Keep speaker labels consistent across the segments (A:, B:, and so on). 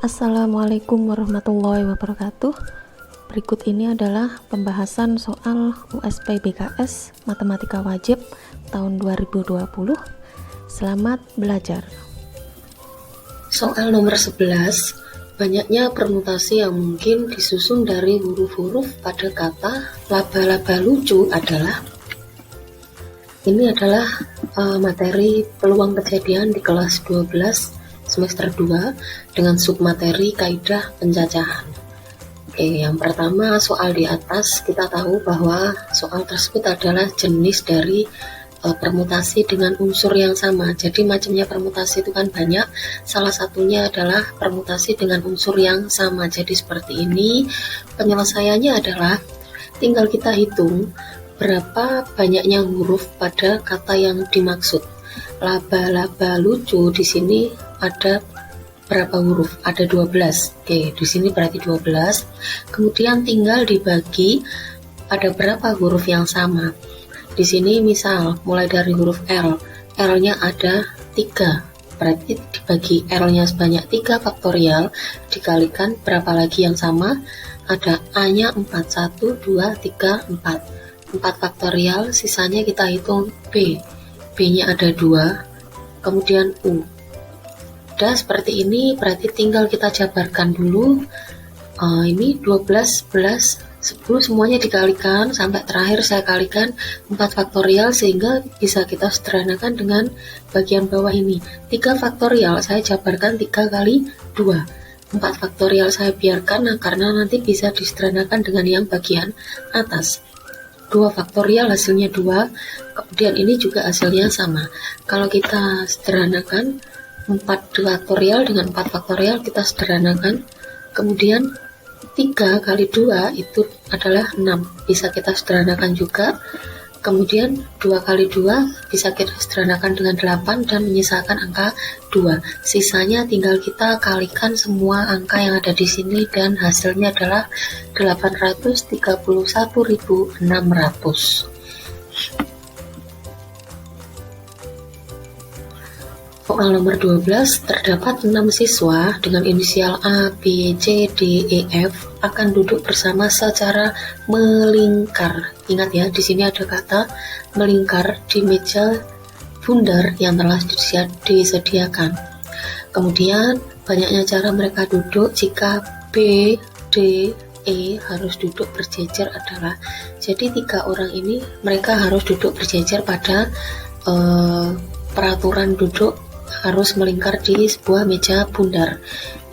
A: Assalamualaikum warahmatullahi wabarakatuh. Berikut ini adalah pembahasan soal USP BKS Matematika Wajib tahun 2020. Selamat belajar.
B: Soal nomor 11, banyaknya permutasi yang mungkin disusun dari huruf-huruf pada kata laba-laba lucu adalah. Ini adalah materi peluang kejadian di kelas 12 semester 2 dengan submateri kaidah pencacahan. Oke, yang pertama soal di atas kita tahu bahwa soal tersebut adalah jenis dari permutasi dengan unsur yang sama. Jadi macamnya permutasi itu kan banyak, salah satunya adalah permutasi dengan unsur yang sama. Jadi seperti ini, penyelesaiannya adalah tinggal kita hitung berapa banyaknya huruf pada kata yang dimaksud. Laba-laba lucu di sini ada berapa huruf? Ada 12. Oke, di sini berarti 12. Kemudian tinggal dibagi ada berapa huruf yang sama. Di sini misal mulai dari huruf L. L-nya ada 3. Berarti dibagi L-nya sebanyak 3 faktorial dikalikan berapa lagi yang sama? Ada A-nya 4. 1, 2, 3, 4. 4 faktorial, sisanya kita hitung B. B-nya ada 2. Kemudian U. Udah seperti ini, berarti tinggal kita jabarkan dulu. Ini 12, 11, 10 semuanya dikalikan sampai terakhir saya kalikan 4 faktorial sehingga bisa kita sederhanakan dengan bagian bawah ini. 3 faktorial saya jabarkan 3 kali 2. 4 faktorial saya biarkan karena nanti bisa disederhanakan dengan yang bagian atas. 2 faktorial hasilnya 2, kemudian ini juga hasilnya sama. Kalau kita sederhanakan 4 faktorial dengan 4 faktorial kita sederhanakan, kemudian 3 kali 2 itu adalah 6, bisa kita sederhanakan juga. Kemudian 2 kali 2 bisa kita sederhanakan dengan 8 dan menyisakan angka 2. Sisanya tinggal kita kalikan semua angka yang ada di sini dan hasilnya adalah 831.600. Soal nomor 12, terdapat 6 siswa dengan inisial A, B, C, D, E, F akan duduk bersama secara melingkar. Ingat ya, di sini ada kata melingkar di meja bundar yang telah disediakan. Kemudian, banyaknya cara mereka duduk jika B, D, E harus duduk berjejer adalah. Jadi 3 orang ini mereka harus duduk berjejer pada peraturan duduk harus melingkar di sebuah meja bundar.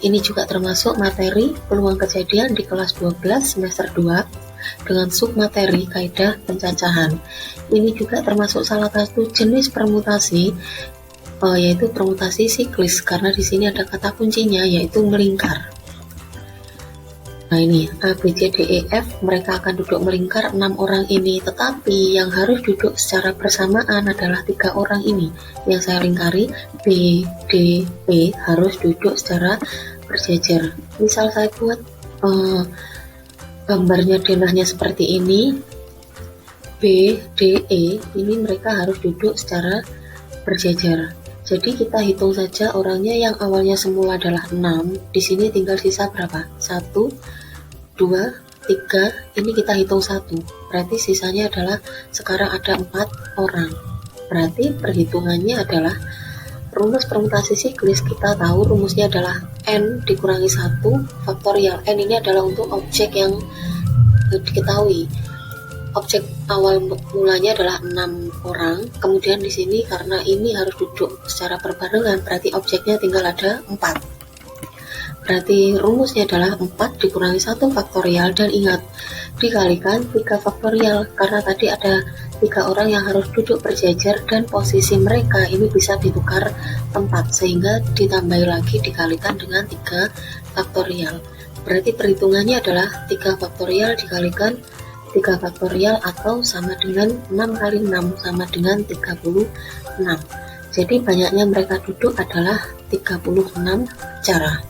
B: Ini juga termasuk materi peluang kejadian di kelas 12 semester 2 dengan submateri kaidah pencacahan. Ini juga termasuk salah satu jenis permutasi yaitu permutasi siklis karena di sini ada kata kuncinya yaitu melingkar. Nah ini A, B, C, D, E, F mereka akan duduk melingkar 6 orang ini, tetapi yang harus duduk secara bersamaan adalah 3 orang ini yang saya lingkari. B, D, E harus duduk secara berjejer. Misal saya buat gambarnya denahnya seperti ini. B, D, E ini mereka harus duduk secara berjejer. Jadi kita hitung saja orangnya yang awalnya semula adalah 6. Di sini tinggal sisa berapa? 1, 2, 3, ini kita hitung 1. Berarti sisanya adalah sekarang ada 4 orang. Berarti perhitungannya adalah rumus permutasi siklis kita tahu rumusnya adalah N dikurangi 1 faktorial. N ini adalah untuk objek yang diketahui. Objek awal mulanya adalah 6 orang. Kemudian di sini karena ini harus duduk secara berbarengan, berarti objeknya tinggal ada 4. Berarti rumusnya adalah 4 dikurangi 1 faktorial dan ingat dikalikan 3 faktorial karena tadi ada 3 orang yang harus duduk berjejer dan posisi mereka ini bisa ditukar tempat sehingga ditambah lagi dikalikan dengan 3 faktorial. Berarti perhitungannya adalah 3 faktorial dikalikan 3 faktorial atau sama dengan 6 kali 6 sama dengan 36. Jadi banyaknya mereka duduk adalah 36 cara.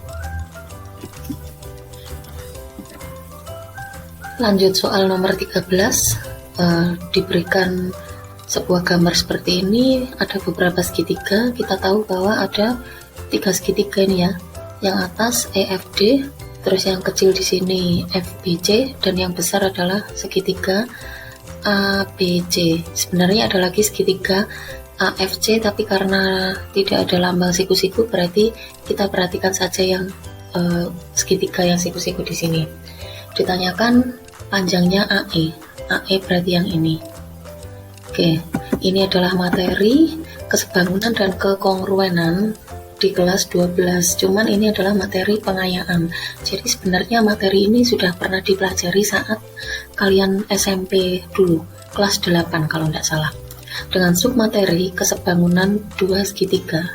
B: Lanjut soal nomor 13, diberikan sebuah gambar seperti ini, ada beberapa segitiga. Kita tahu bahwa ada 3 segitiga ini ya. yang atas EFD, terus yang kecil di sini FBC, dan yang besar adalah segitiga ABC. Sebenarnya ada lagi segitiga AFC, tapi karena tidak ada lambang siku-siku, berarti kita perhatikan saja yang segitiga yang siku-siku di sini. Ditanyakan panjangnya AE. AE berarti yang ini. Oke, ini adalah materi kesebangunan dan kekongruenan di kelas 12. Cuman ini adalah materi pengayaan. Jadi sebenarnya materi ini sudah pernah dipelajari saat kalian SMP dulu, kelas 8 kalau tidak salah. Dengan submateri kesebangunan dua segitiga.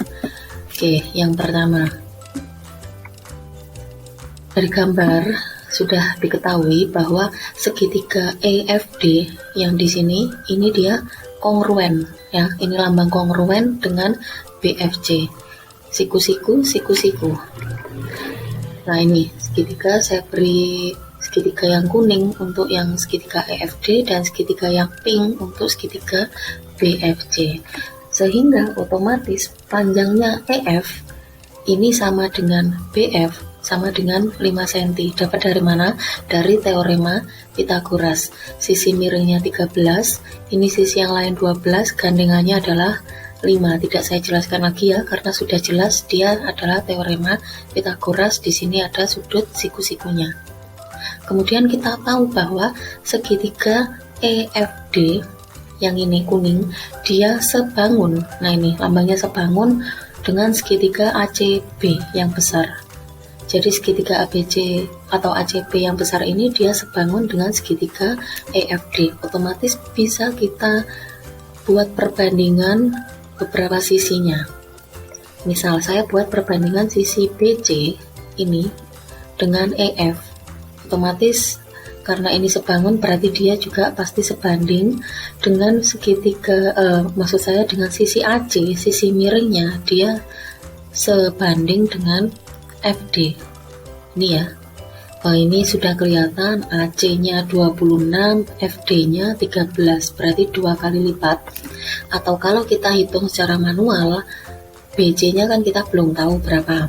B: Oke, yang pertama. Dari gambar sudah diketahui bahwa segitiga EFD yang di sini ini dia kongruen ya. Ini lambang kongruen dengan BFC. Siku-siku, siku-siku. Nah, ini segitiga saya beri segitiga yang kuning untuk yang segitiga EFD dan segitiga yang pink untuk segitiga BFC. Sehingga otomatis panjangnya EF ini sama dengan BF sama dengan 5 cm. Dapat dari mana? Dari teorema Pythagoras. Sisi miringnya 13, ini sisi yang lain 12, gandengannya adalah 5. Tidak saya jelaskan lagi ya, karena sudah jelas dia adalah teorema Pythagoras. Di sini ada sudut siku-sikunya. Kemudian kita tahu bahwa segitiga EFD yang ini kuning, dia sebangun. Nah, ini lambangnya sebangun dengan segitiga ACB yang besar. Jadi segitiga ABC atau ACB yang besar ini dia sebangun dengan segitiga EFD. Otomatis bisa kita buat perbandingan beberapa sisinya. Misal saya buat perbandingan sisi BC ini dengan EF. Otomatis karena ini sebangun berarti dia juga pasti sebanding dengan segitiga, maksud saya dengan sisi AC, sisi miringnya dia sebanding dengan FD. Ini ya. Ini sudah kelihatan AC-nya 26, FD-nya 13, berarti 2 kali lipat. Atau kalau kita hitung secara manual, BC-nya kan kita belum tahu berapa.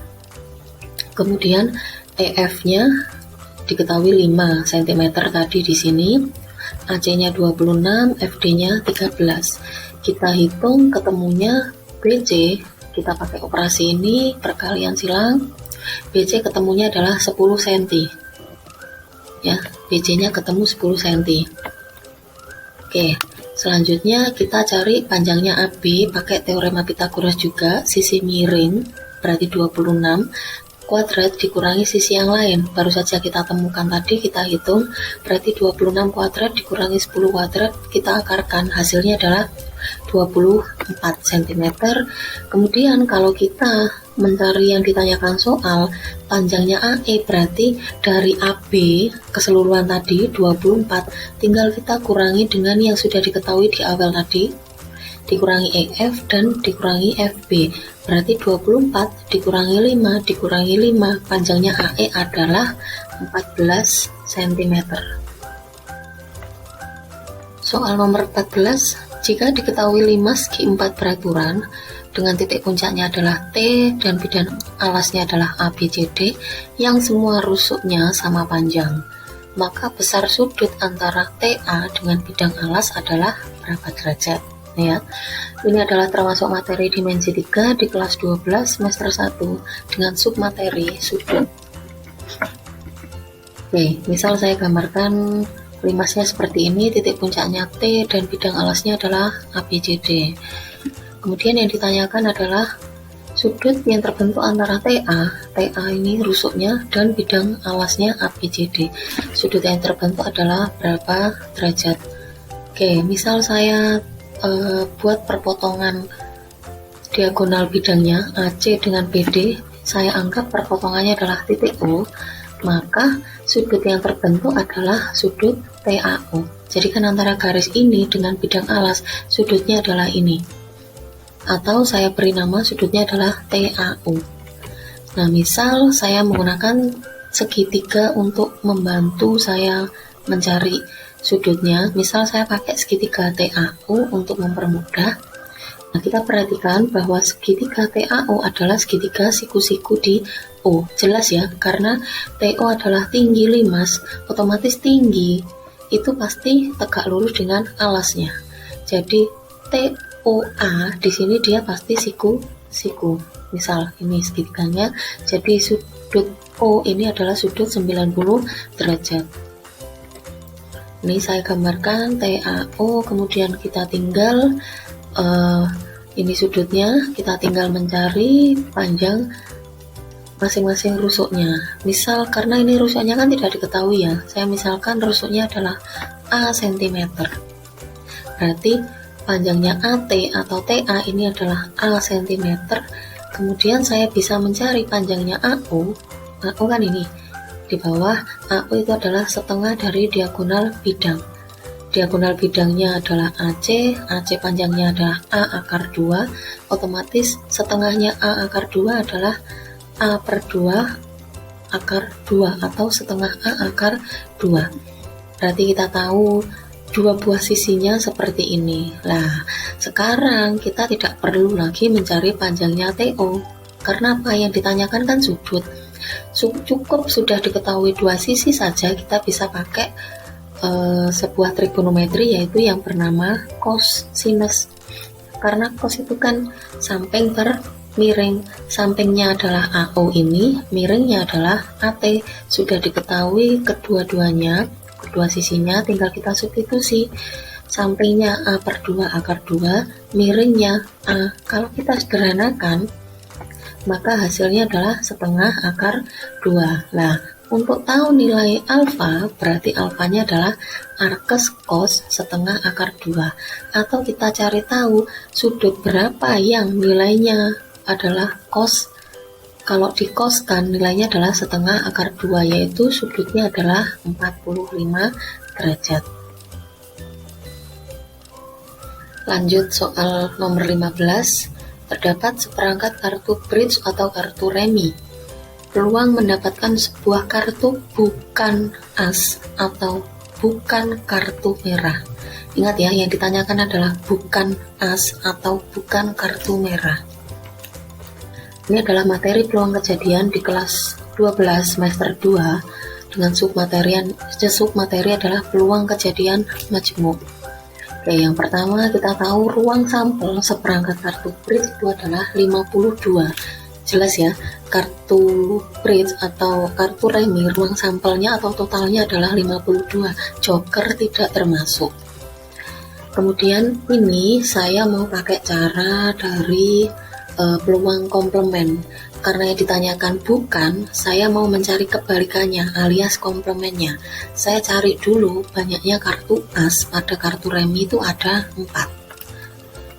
B: Kemudian EF-nya diketahui 5 cm tadi di sini. AC-nya 26, FD-nya 13. Kita hitung ketemunya BC, kita pakai operasi ini perkalian silang. BC ketemunya adalah 10 cm ya, BC nya ketemu 10 cm. Oke, selanjutnya kita cari panjangnya AB pakai teorema Pythagoras juga. Sisi miring berarti 26 kuadrat dikurangi sisi yang lain, baru saja kita temukan tadi, kita hitung, berarti 26 kuadrat dikurangi 10 kuadrat, kita akarkan, hasilnya adalah 24 cm. Kemudian kalau kita mencari yang ditanyakan soal, panjangnya AE, berarti dari AB keseluruhan tadi 24, tinggal kita kurangi dengan yang sudah diketahui di awal tadi, dikurangi EF dan dikurangi FB, berarti 24 dikurangi 5 dikurangi 5, panjangnya AE adalah 14 cm. Soal nomor 14, jika diketahui 5 segi 4 beraturan dengan titik puncaknya adalah T dan bidang alasnya adalah ABCD yang semua rusuknya sama panjang, maka besar sudut antara TA dengan bidang alas adalah berapa derajat? Ya, ini adalah termasuk materi dimensi 3 di kelas 12 semester 1 dengan submateri sudut. Oke, misal saya gambarkan limasnya seperti ini, titik puncaknya T dan bidang alasnya adalah ABCD. Kemudian yang ditanyakan adalah sudut yang terbentuk antara TA ini rusuknya dan bidang alasnya ABCD. Sudut yang terbentuk adalah berapa derajat? Oke, misal saya buat perpotongan diagonal bidangnya AC dengan BD, saya anggap perpotongannya adalah titik O, maka sudut yang terbentuk adalah sudut TAO. Jadi kan antara garis ini dengan bidang alas, sudutnya adalah ini, atau saya beri nama sudutnya adalah TAO. Nah, misal saya menggunakan segitiga untuk membantu saya mencari sudutnya, misal saya pakai segitiga TAO untuk mempermudah. Nah, kita perhatikan bahwa segitiga TAO adalah segitiga siku-siku di TO. Jelas ya, karena TO adalah tinggi limas, otomatis tinggi itu pasti tegak lurus dengan alasnya. Jadi TOA di sini dia pasti siku. Misal ini segitiganya, jadi sudut O ini adalah sudut 90 derajat. Ini saya gambarkan TAO, kemudian kita tinggal ini sudutnya, kita tinggal mencari panjang masing-masing rusuknya. Misal karena ini rusuknya kan tidak diketahui ya, saya misalkan rusuknya adalah A cm. Berarti panjangnya AT atau TA ini adalah A cm. Kemudian saya bisa mencari panjangnya AO kan ini. Di bawah AO itu adalah setengah dari diagonal bidang. Diagonal bidangnya adalah AC panjangnya adalah A akar 2, otomatis setengahnya A akar 2 adalah A per 2 akar 2 atau setengah A akar 2. Berarti kita tahu dua buah sisinya seperti ini. Nah, sekarang kita tidak perlu lagi mencari panjangnya TO. Karena apa yang ditanyakan kan sudut. Cukup sudah diketahui dua sisi saja, kita bisa pakai sebuah trigonometri yaitu yang bernama cosinus. Karena cos itu kan samping per miring, sampingnya adalah AO ini, miringnya adalah AT. Sudah diketahui kedua-duanya, kedua sisinya, tinggal kita substitusi. Sampingnya A per 2 akar 2, miringnya A. Kalau kita sederhanakan, maka hasilnya adalah setengah akar 2. Nah, untuk tahu nilai alfa, berarti alfanya adalah arkes cos setengah akar 2. Atau kita cari tahu sudut berapa yang nilainya adalah cos. Kalau dikoskan nilainya adalah setengah akar 2, yaitu sudutnya adalah 45 derajat. Lanjut soal nomor 15. Terdapat seperangkat kartu bridge atau kartu remi. Peluang mendapatkan sebuah kartu bukan as atau bukan kartu merah. Ingat ya, yang ditanyakan adalah bukan as atau bukan kartu merah. Ini adalah materi peluang kejadian di kelas 12 semester 2 dengan submateri adalah peluang kejadian majemuk. Oke, yang pertama kita tahu ruang sampel seperangkat kartu bridge itu adalah 52. Jelas ya, kartu bridge atau kartu remi ruang sampelnya atau totalnya adalah 52. Joker tidak termasuk. Kemudian ini saya mau pakai cara dari peluang komplement. Karena yang ditanyakan bukan, saya mau mencari kebalikannya alias komplemennya. Saya cari dulu banyaknya kartu as pada kartu remi itu ada 4.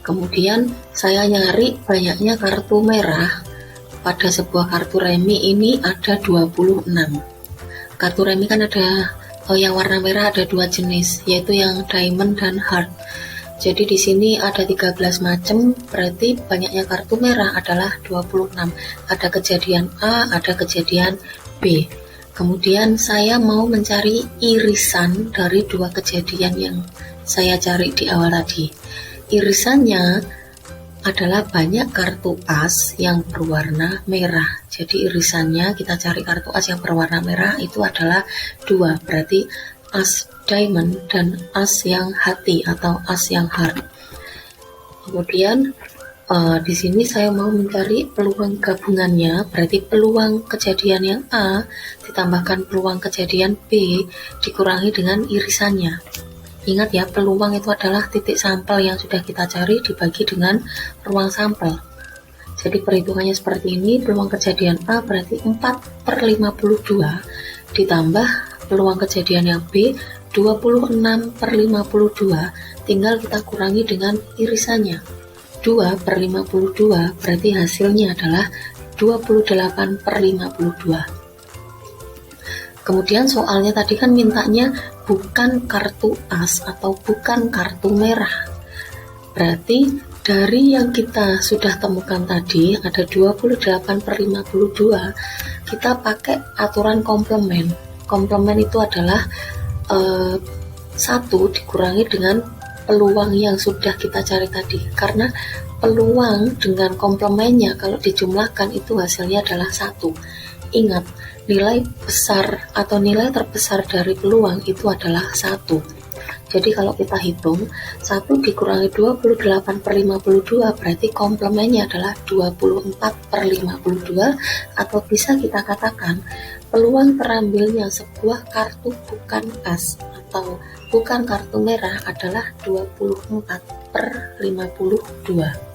B: Kemudian saya nyari banyaknya kartu merah pada sebuah kartu remi ini ada 26. Kartu remi kan ada yang warna merah ada 2 jenis, yaitu yang diamond dan heart. Jadi di sini ada 13 macam, berarti banyaknya kartu merah adalah 26. Ada kejadian A, ada kejadian B. Kemudian saya mau mencari irisan dari dua kejadian yang saya cari di awal tadi. Irisannya adalah banyak kartu as yang berwarna merah. Jadi irisannya kita cari kartu as yang berwarna merah itu adalah 2, berarti as diamond dan as yang hati atau as yang heart. Kemudian di sini saya mau mencari peluang gabungannya, berarti peluang kejadian yang A ditambahkan peluang kejadian B dikurangi dengan irisannya. Ingat ya, peluang itu adalah titik sampel yang sudah kita cari dibagi dengan ruang sampel. Jadi perhitungannya seperti ini, peluang kejadian A berarti 4/52 ditambah peluang kejadian yang B 26/52, tinggal kita kurangi dengan irisannya. 2/52 berarti hasilnya adalah 28/52. Kemudian soalnya tadi kan mintanya bukan kartu as atau bukan kartu merah. Berarti dari yang kita sudah temukan tadi ada 28/52, kita pakai aturan komplement. Komplement itu adalah 1 dikurangi dengan peluang yang sudah kita cari tadi, karena peluang dengan komplemennya kalau dijumlahkan itu hasilnya adalah 1. Ingat, nilai besar atau nilai terbesar dari peluang itu adalah 1. Jadi kalau kita hitung 1 dikurangi 28/52 berarti komplemennya adalah 24/52, atau bisa kita katakan peluang terambilnya sebuah kartu bukan as atau bukan kartu merah adalah 24/52.